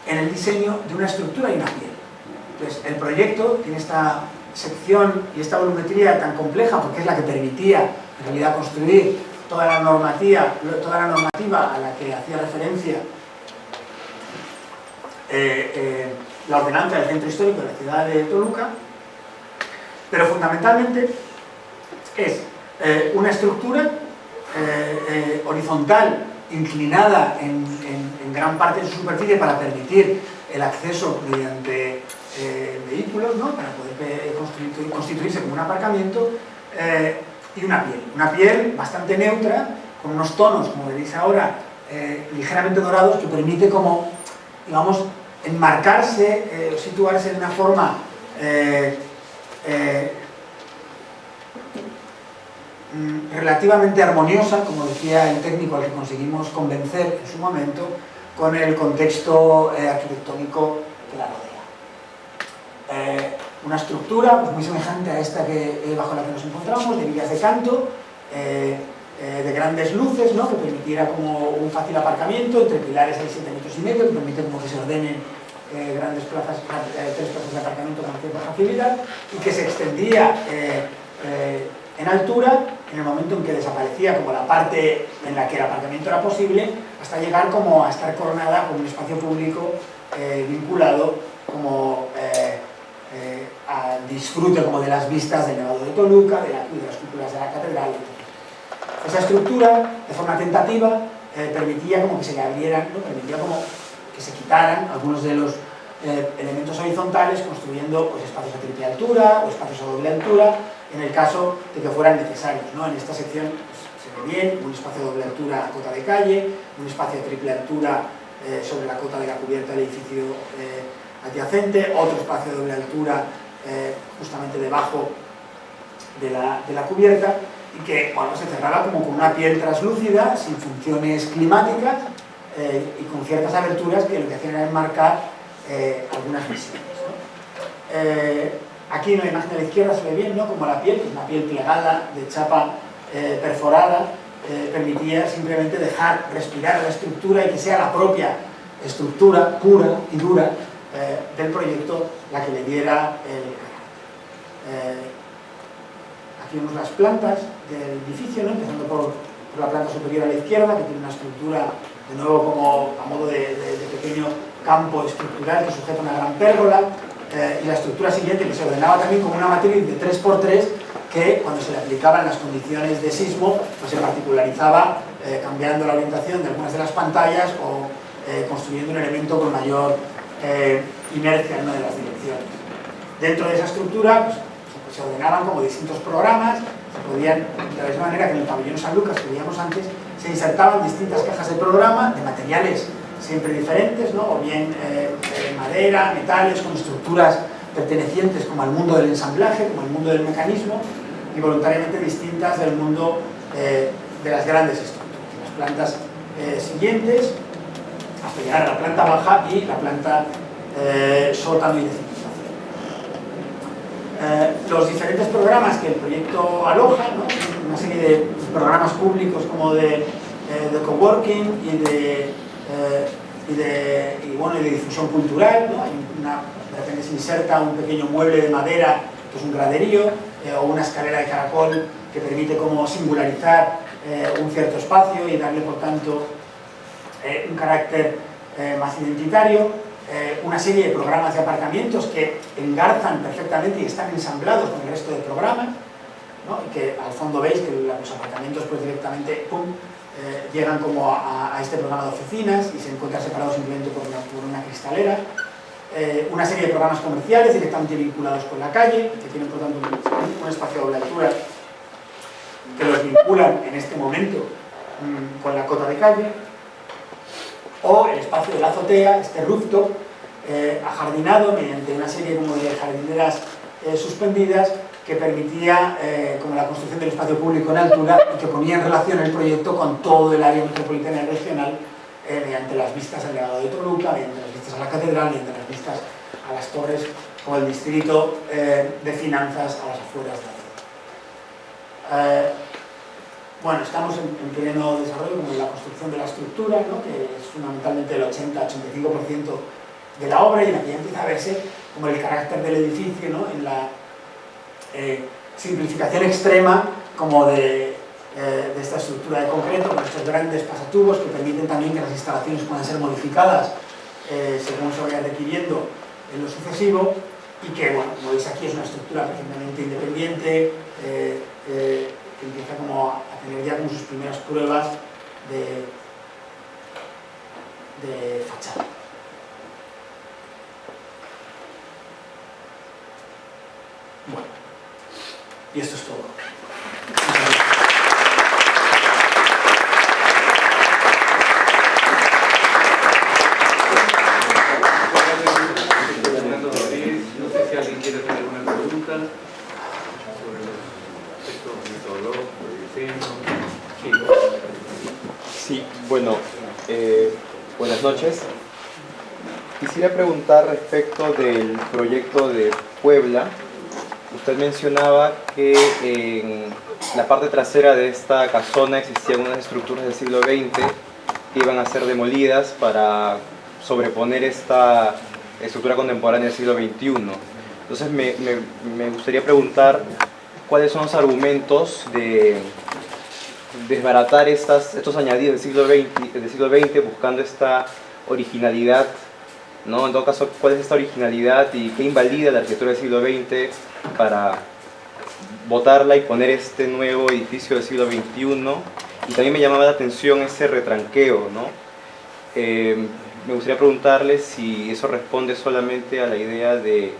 en el diseño de una estructura y una piel. Entonces el proyecto tiene esta sección y esta volumetría tan compleja porque es la que permitía en realidad construir toda la normativa a la que hacía referencia la ordenanza del centro histórico de la ciudad de Toluca, pero fundamentalmente es una estructura horizontal inclinada en gran parte de su superficie para permitir el acceso mediante vehículos, ¿no? Para poder constituirse como un aparcamiento, y una piel bastante neutra, con unos tonos, como veréis ahora, ligeramente dorados, que permite como, digamos, enmarcarse, situarse de una forma relativamente armoniosa, como decía el técnico al que conseguimos convencer en su momento, con el contexto arquitectónico que la rodea. Una estructura pues, muy semejante a esta bajo la que nos encontramos, de vías de canto, de grandes luces, ¿no? Que permitiera como un fácil aparcamiento, entre pilares hay 7,5 metros, que permite como que se ordenen grandes plazas, 3 plazas de aparcamiento con cierta facilidad, y que se extendía en altura en el momento en que desaparecía como la parte en la que el aparcamiento era posible, hasta llegar como a estar coronada con un espacio público vinculado como al disfrute como de las vistas del Nevado de Toluca, de las cúpulas de la catedral. Esa estructura, de forma tentativa, permitía como que se le abrieran, ¿no? Permitía como que se quitaran algunos de los elementos horizontales, construyendo pues, espacios a triple altura o espacios a doble altura, en el caso de que fueran necesarios, ¿no? En esta sección pues, se ve bien un espacio a doble altura a cota de calle, un espacio a triple altura sobre la cota de la cubierta del edificio adyacente, otro espacio a doble altura justamente debajo de la cubierta, y que bueno, se cerraba como con una piel translúcida, sin funciones climáticas y con ciertas aberturas que lo que hacían era enmarcar algunas visiones, ¿no? Aquí en la imagen de la izquierda se ve bien, ¿no? Como la piel, que es una piel plegada de chapa perforada, permitía simplemente dejar respirar la estructura y que sea la propia estructura pura y dura del proyecto la que le diera el carácter. Aquí vemos las plantas del edificio, ¿no? Empezando por por la planta superior a la izquierda, que tiene una estructura, de nuevo, como a modo de pequeño campo estructural que sujeta una gran pérgola, y la estructura siguiente, que se ordenaba también como una matriz de 3×3, que cuando se le aplicaban las condiciones de sismo, pues se particularizaba cambiando la orientación de algunas de las pantallas o construyendo un elemento con mayor inercia en una de las direcciones. Dentro de esa estructura pues, se ordenaban como distintos programas, se podían, de la misma manera que en el pabellón San Lucas que veíamos antes, se insertaban distintas cajas de programa de materiales siempre diferentes, ¿no? O bien madera, metales, con estructuras pertenecientes como al mundo del ensamblaje, como al mundo del mecanismo, y voluntariamente distintas del mundo de las grandes estructuras. Las plantas siguientes, hasta llegar a la planta baja y la planta sótano y de cimentación. Los diferentes programas que el proyecto aloja, ¿no? Una serie de programas públicos como de coworking y de difusión cultural, ¿no? De repente se inserta un pequeño mueble de madera que es un graderío, o una escalera de caracol que permite como singularizar un cierto espacio y darle por tanto un carácter más identitario, una serie de programas de aparcamientos que engarzan perfectamente y están ensamblados con el resto de programas, ¿no? Y que al fondo veis que los aparcamientos pues directamente llegan como a este programa de oficinas y se encuentran separados simplemente por una cristalera. Una serie de programas comerciales directamente vinculados con la calle, que tienen por tanto un espacio de doble altura que los vinculan en este momento con la cota de calle, o el espacio de la azotea, este rooftop, ajardinado mediante una serie como de jardineras suspendidas que permitía como la construcción del espacio público en altura y que ponía en relación el proyecto con todo el área metropolitana y regional mediante las vistas al Legado de Toluca, mediante las vistas a la catedral, mediante las vistas a las torres o el distrito de finanzas a las afueras de la ciudad. Bueno, estamos en pleno desarrollo como en la construcción de la estructura, ¿no? Que es fundamentalmente el 80-85% de la obra, y en la que ya empieza a verse como el carácter del edificio, ¿no? En la simplificación extrema como de esta estructura de concreto, con estos grandes pasatubos que permiten también que las instalaciones puedan ser modificadas según se vaya requiriendo en lo sucesivo, y que, bueno, como veis aquí, es una estructura perfectamente independiente, que empieza como a tener ya como sus primeras pruebas de fachada. Bueno, y esto es todo. No sé si alguien quiere hacer alguna pregunta sobre el aspecto metodológico, diseño. Sí, bueno, buenas noches. Quisiera preguntar respecto del proyecto de Puebla. Usted mencionaba que en la parte trasera de esta casona existían unas estructuras del siglo XX que iban a ser demolidas para sobreponer esta estructura contemporánea del siglo XXI. Entonces me gustaría preguntar cuáles son los argumentos de desbaratar estos añadidos del siglo XX buscando esta originalidad, ¿no? En todo caso, ¿cuál es esta originalidad y qué invalida la arquitectura del siglo XX para botarla y poner este nuevo edificio del siglo XXI? Y también me llamaba la atención ese retranqueo, ¿no? Me gustaría preguntarle si eso responde solamente a la idea de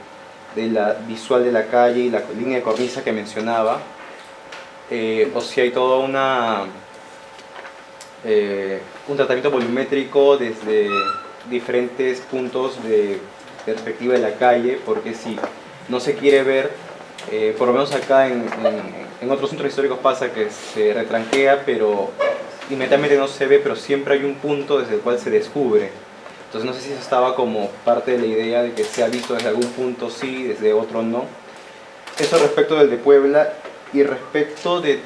la visual de la calle y la línea de cornisa que mencionaba, o si hay todo un tratamiento volumétrico desde diferentes puntos de perspectiva de la calle, porque si no se quiere ver, por lo menos acá en otros centros históricos pasa que se retranquea, pero inmediatamente no se ve, pero siempre hay un punto desde el cual se descubre. Entonces no sé si eso estaba como parte de la idea de que se ha visto desde algún punto sí, desde otro no. Eso respecto del de Puebla. Y respecto de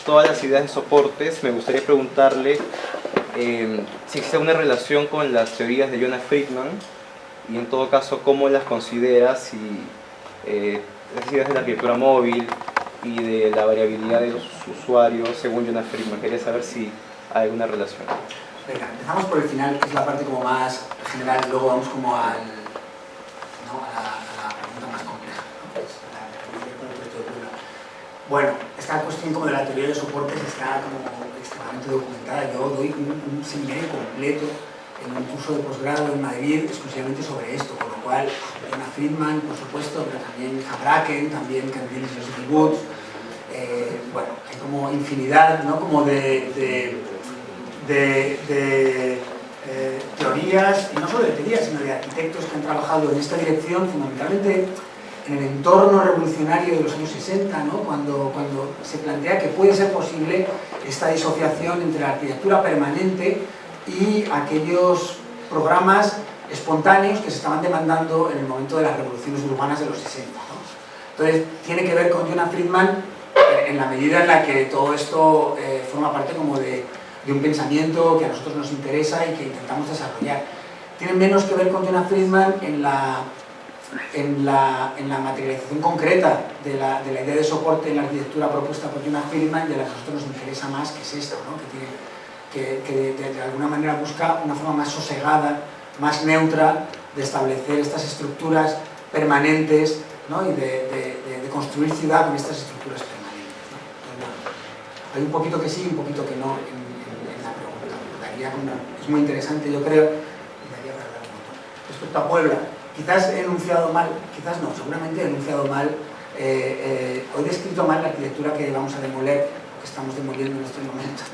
todas las ideas de soportes, me gustaría preguntarle si existe una relación con las teorías de Jonas Friedman, y en todo caso cómo las considera, si las ideas de la arquitectura móvil y de la variabilidad de los usuarios según Jonas Friedman. Quería saber si hay alguna relación. Venga, empezamos por el final, que es la parte como más general, y luego vamos como a la pregunta más compleja, ¿no? Que es la referencia con el proyecto de Puebla. Bueno, esta cuestión como de la teoría de soportes está como extremadamente documentada. Yo doy un seminario completo en un curso de posgrado en Madrid exclusivamente sobre esto, con lo cual Jonas Friedman, por supuesto, pero también Houbraken, también Candilis y Woods, bueno, hay como infinidad, ¿no? Como de teorías, y no solo de teorías, sino de arquitectos que han trabajado en esta dirección, fundamentalmente en el entorno revolucionario de los años 60, ¿no? cuando se plantea que puede ser posible esta disociación entre la arquitectura permanente y aquellos programas espontáneos que se estaban demandando en el momento de las revoluciones urbanas de los 60. ¿no? Entonces, tiene que ver con Jonas Friedman en la medida en la que todo esto forma parte como de un pensamiento que a nosotros nos interesa y que intentamos desarrollar. Tiene menos que ver con Jonas Friedman en la materialización concreta de la idea de soporte en la arquitectura propuesta por Jonas Friedman, y de la que a nosotros nos interesa más, que es esta, ¿no? que de alguna manera busca una forma más sosegada, más neutra de establecer estas estructuras permanentes, ¿no? Y de construir ciudad con estas estructuras permanentes, ¿no? Entonces, bueno, hay un poquito que sí y un poquito que no en la pregunta. Es muy interesante, yo creo, y daría para hablar un montón. Respecto a Puebla, quizás he enunciado mal, quizás no, seguramente he enunciado mal, o he descrito mal la arquitectura que vamos a demoler, o que estamos demoliendo en estos momentos.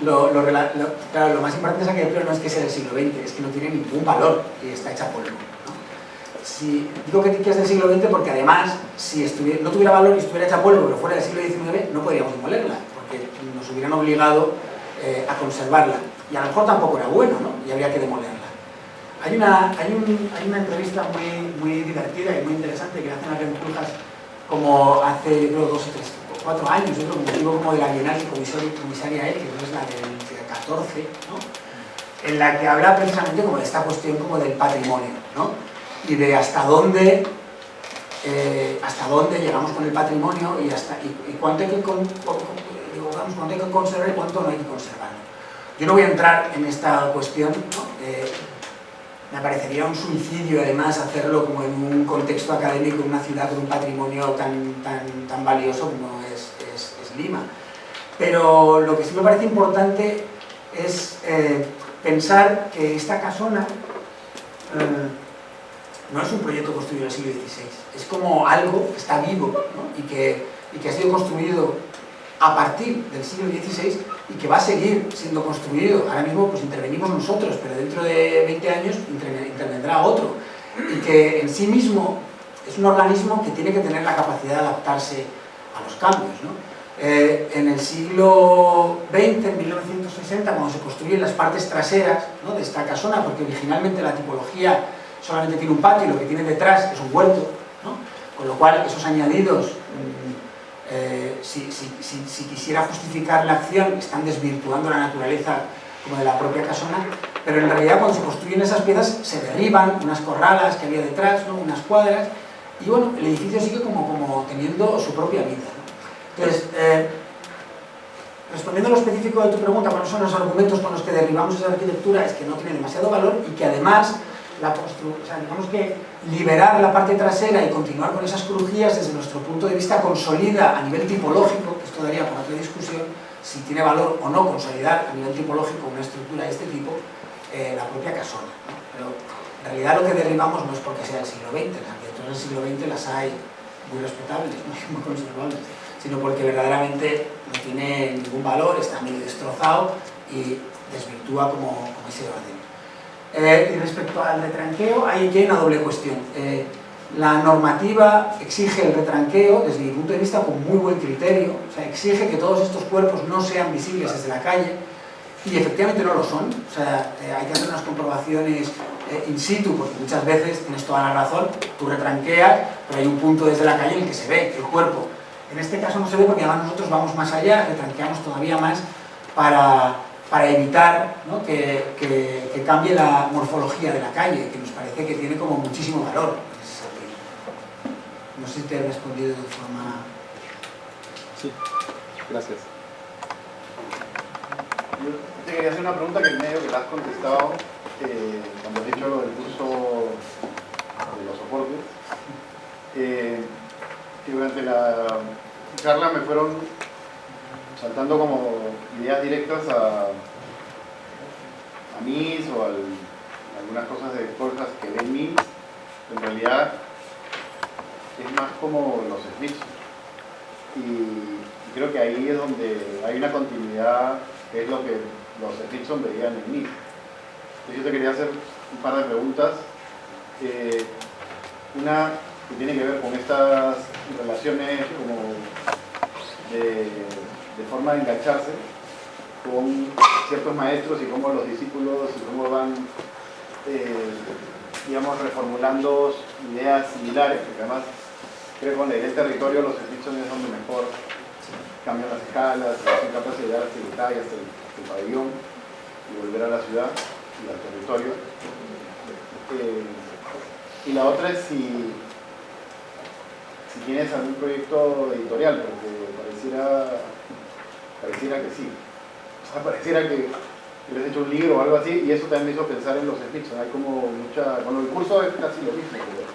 Claro, lo más importante es que no es que sea del siglo XX, es que no tiene ningún valor y está hecha polvo, ¿no? Digo que es del siglo XX porque además, si no tuviera valor y estuviera hecha polvo, pero fuera del siglo XIX, no podríamos demolerla, porque nos hubieran obligado a conservarla. Y a lo mejor tampoco era bueno, ¿no? Y habría que demolerla. Hay una entrevista muy divertida y muy interesante que le hacen a Rem Koolhaas como hace, yo creo, 2 o 4 años, yo creo, como motivo como de la Bienal que comisaria él, que no es la del 14, ¿no? En la que habla precisamente como de esta cuestión como del patrimonio, ¿no? Y de hasta dónde llegamos con el patrimonio y cuánto hay que conservar y cuánto no hay que conservarlo. Yo no voy a entrar en esta cuestión, ¿no? Me parecería un suicidio además hacerlo como en un contexto académico, en una ciudad con un patrimonio tan valioso como es Lima. Pero lo que sí me parece importante es pensar que esta casona no es un proyecto construido en el siglo XVI, es como algo que está vivo, ¿no? y que ha sido construido a partir del siglo XVI y que va a seguir siendo construido. Ahora mismo pues intervenimos nosotros, pero dentro de 20 años intervendrá otro. Y que en sí mismo es un organismo que tiene que tener la capacidad de adaptarse a los cambios, ¿no? En el siglo XX, en 1960, cuando se construyen las partes traseras, ¿no? de esta casona, porque originalmente la tipología solamente tiene un patio y lo que tiene detrás es un huerto, ¿no? Con lo cual esos añadidos, si quisiera justificar la acción, están desvirtuando la naturaleza como de la propia casona, pero en realidad cuando se construyen esas piezas se derriban unas corralas que había detrás, ¿no? unas cuadras, y bueno, el edificio sigue como teniendo su propia vida, ¿no? Entonces, respondiendo a lo específico de tu pregunta, ¿cuáles son los argumentos con los que derribamos esa arquitectura? Es que no tiene demasiado valor y que además digamos que liberar la parte trasera y continuar con esas crujías desde nuestro punto de vista consolida a nivel tipológico, que esto daría para otra discusión, si tiene valor o no consolidar a nivel tipológico una estructura de este tipo, la propia casona, ¿no? Pero en realidad lo que derribamos no es porque sea del siglo XX, las arquitecturas del siglo XX las hay muy respetables, muy conservables, sino porque verdaderamente no tiene ningún valor, está medio destrozado y desvirtúa como ese orden. Y respecto al retranqueo, hay aquí una doble cuestión. La normativa exige el retranqueo, desde mi punto de vista, con muy buen criterio, o sea, exige que todos estos cuerpos no sean visibles desde la calle, y efectivamente no lo son. O sea, hay que hacer unas comprobaciones in situ, porque muchas veces, tienes toda la razón, tú retranqueas, pero hay un punto desde la calle en el que se ve el cuerpo. En este caso no se ve porque además nosotros vamos más allá, retranqueamos todavía más para evitar, ¿no? que cambie la morfología de la calle, que nos parece que tiene como muchísimo valor en ese sentido. No sé si te he respondido de forma Sí, gracias. Yo te quería hacer una pregunta que medio que la has contestado cuando has dicho lo del curso de los soportes. Que durante la charla me fueron saltando como ideas directas a MIS o algunas cosas que ven MIS. En realidad es más como los switches. Y creo que ahí es donde hay una continuidad, que es lo que los Stixon veían en MIS. Entonces yo te quería hacer un par de preguntas. Una que tiene que ver con estas relaciones como de forma de engancharse con ciertos maestros y cómo los discípulos y cómo van, digamos, reformulando ideas similares, porque además creo que con la idea del territorio los Stixon es donde mejor cambian las escalas, son capaces de llegar hasta el detalle, hasta el pabellón y volver a la ciudad y al territorio. Y la otra es si tienes algún proyecto editorial, porque pareciera que sí. O sea, pareciera que le has hecho un libro o algo así, y eso también me hizo pensar en los Stixon. Hay como mucha... Bueno, el curso es casi lo mismo, pero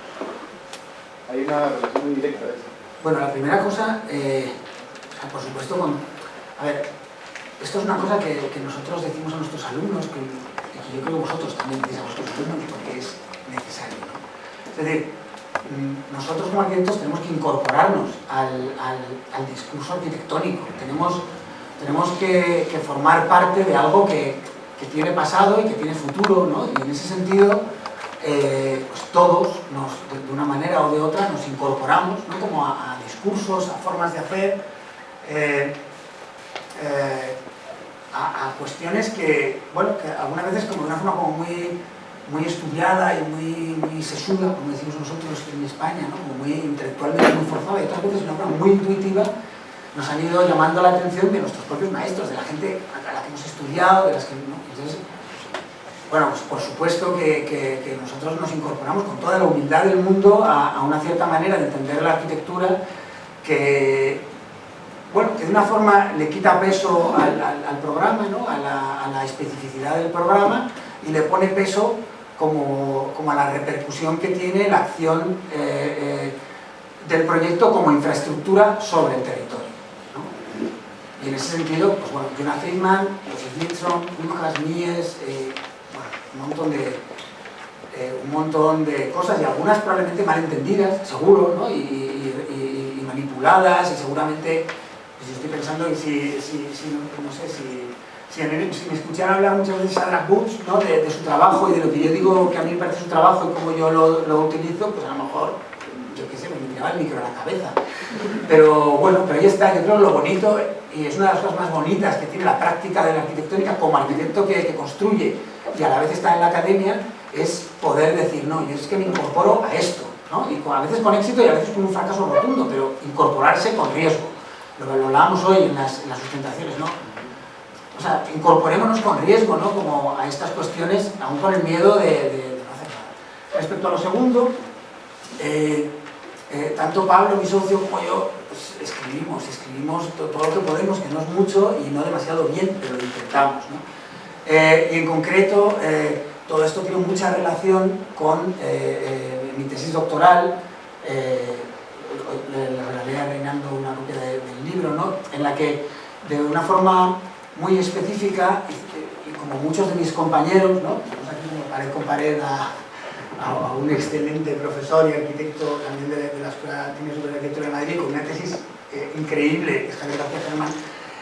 hay una relación muy directa de eso. Bueno, la primera cosa, por supuesto, a ver, esto es una cosa que nosotros decimos a nuestros alumnos, que yo creo que vosotros también decís a vuestros alumnos, porque es necesario, ¿no? Es decir, nosotros como arquitectos tenemos que incorporarnos al discurso arquitectónico, tenemos que formar parte de algo que tiene pasado y que tiene futuro, ¿no? Y en ese sentido, pues todos, de una manera o de otra, nos incorporamos, ¿no? Como a discursos, a formas de hacer, a cuestiones que, bueno, que algunas veces como de una forma como muy estudiada y muy sesuda, como decimos nosotros en España, ¿no? Como muy intelectualmente muy forzada, y otras veces de una forma muy intuitiva nos han ido llamando la atención de nuestros propios maestros, de la gente a la que hemos estudiado, de las que, ¿no? Entonces, bueno, pues por supuesto que nosotros nos incorporamos con toda la humildad del mundo a una cierta manera de entender la arquitectura que, bueno, que de una forma le quita peso al programa, ¿no? a la especificidad del programa, y le pone peso como a la repercusión que tiene la acción del proyecto como infraestructura sobre el territorio, ¿no? Y en ese sentido, pues bueno, Jonah Friedman, los Smithson, Lucas, Mies, bueno, un montón de cosas, y algunas probablemente malentendidas, seguro, ¿no? y manipuladas, y seguramente, pues yo estoy pensando, y no sé, si me escucharan hablar muchas veces Sandra Butch, ¿no? de su trabajo y de lo que yo digo que a mí me parece su trabajo y cómo yo lo utilizo, pues a lo mejor, yo qué sé, me tiraba el micro a la cabeza. Pero bueno, pero ahí está, yo creo lo bonito, y es una de las cosas más bonitas que tiene la práctica de la arquitectónica como arquitecto que construye y a la vez está en la academia, es poder decir, no, yo es que me incorporo a esto, ¿no? Y a veces con éxito y a veces con un fracaso rotundo, pero incorporarse con riesgo. Lo hablábamos hoy en las sustentaciones, ¿no? O sea, incorporémonos con riesgo, ¿no? Como a estas cuestiones, aún con el miedo de no hacer nada. Respecto a lo segundo, tanto Pablo, mi socio, como yo, pues, escribimos todo lo que podemos, que no es mucho y no demasiado bien, pero lo intentamos, ¿no? Y en concreto, todo esto tiene mucha relación con mi tesis doctoral, le regalé a Reinaldo una copia del libro, ¿no? En la que, de una forma muy específica, y como muchos de mis compañeros, ¿no? Estamos aquí como pared con pared a un excelente profesor y arquitecto también de la Escuela de Arquitectura de Madrid, con una tesis increíble, que es Javier García Germán,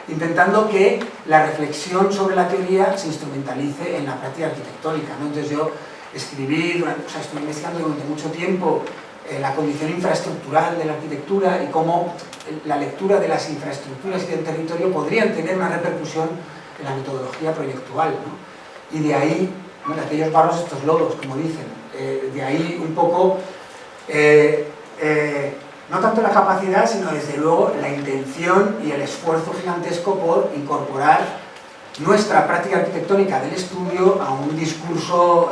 intentando que la reflexión sobre la teoría se instrumentalice en la práctica arquitectónica, ¿no? Entonces yo escribí, estuve investigando durante mucho tiempo la condición infraestructural de la arquitectura y cómo la lectura de las infraestructuras y del territorio podrían tener una repercusión en la metodología proyectual, ¿no? Y de ahí, ¿no? De aquellos barros estos lodos, como dicen, de ahí un poco, no tanto la capacidad, sino desde luego la intención y el esfuerzo gigantesco por incorporar nuestra práctica arquitectónica del estudio a un discurso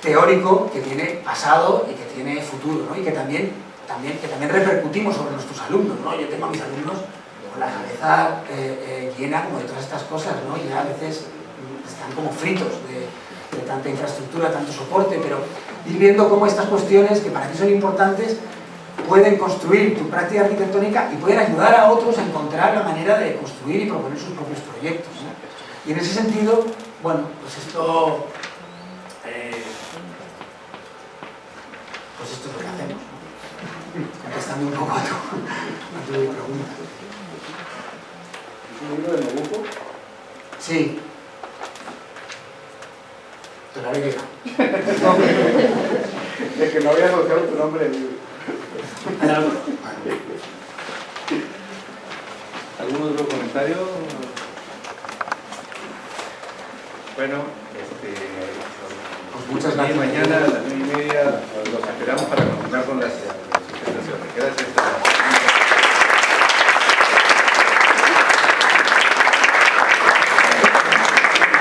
teórico que tiene pasado y que tiene futuro, ¿no? Y que también que también repercutimos sobre nuestros alumnos, ¿no? Yo tengo a mis alumnos con la cabeza llena como de todas estas cosas, ¿no? Y a veces están como fritos de tanta infraestructura, tanto soporte, pero ir viendo cómo estas cuestiones que para ti son importantes pueden construir tu práctica arquitectónica y pueden ayudar a otros a encontrar la manera de construir y proponer sus propios proyectos, ¿no? Y en ese sentido, bueno, pues esto es lo que hacemos, ¿no? Contestando un poco a tu pregunta. ¿Es un libro de Nabucco? Sí. Te lo haré llegar. Es que no había asociado tu nombre del libro. ¿Algún otro comentario? Bueno, Pues muchas gracias. mañana a las